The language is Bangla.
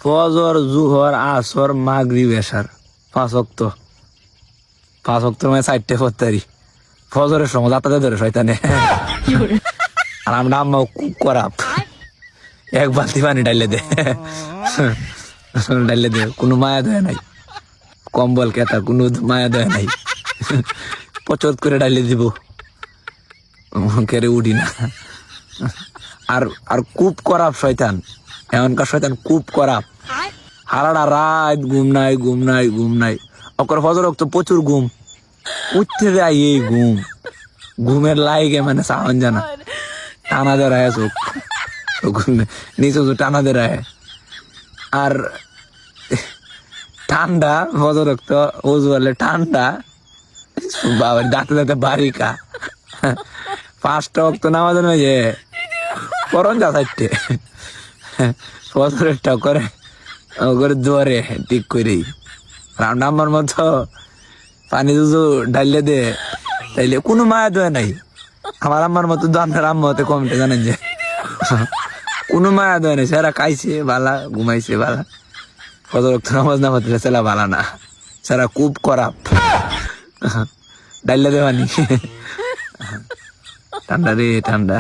ফজর জুহর আসর মাগরিব এশার 5 ওয়াক্ত 5 ওয়াক্ত মানে 4টে ফত্তারি ফজরের সময় যাতাতে ধরে শয়তানে। আর আমরা আম্মাও খুব করাপ, এক বালতি পানি ডাইলে দে ডাইলে দে, কোনো মায়া দয়া নাই, কম্বল কেতা কোনো মায়া দয়া নাই, পচত করে ডাইলে দিব, কেড়ে উঠি না। আর আর খুব করাপ শয়তান, এমনকার শয়তান খুব করাপ। হারাটা রাত ঘুম নাই ঘুম নাই ঘুম নাই, অকর ফজর তো প্রচুর ঘুম, উঠতে যায় এই ঘুম, ঘুমের লাইগে মানে সাহন জানা টানা দেয় চোখ, নিচে টানা দেয়। আর ঠান্ডা ফজর তো ওজু হলে ঠান্ডা, বাবার দাঁতে দাঁতে বারিকা 5টা ওয়াক্ত নামাজ হয়ে করন যা 4টে ফজরেরটা করে করে দুয়ারে ঠিক করেই রান্না আমার মতো পানি দুজো ডাইলে দে, তাইলে কোনো মায়া দোয়া নাই। আমার আম্মার মতো আপনার আম্মা হতে কমতে জানেন যে কোনো মায়া দোয়া নাই, সেরা খাইছে বালা ঘুমাইছে বালা, কত রক্ত নামাজ না হতে সেলা বালা না, সেরা খুব করাপ ডাইলে দেওয়ানি ঠান্ডা রে ঠান্ডা।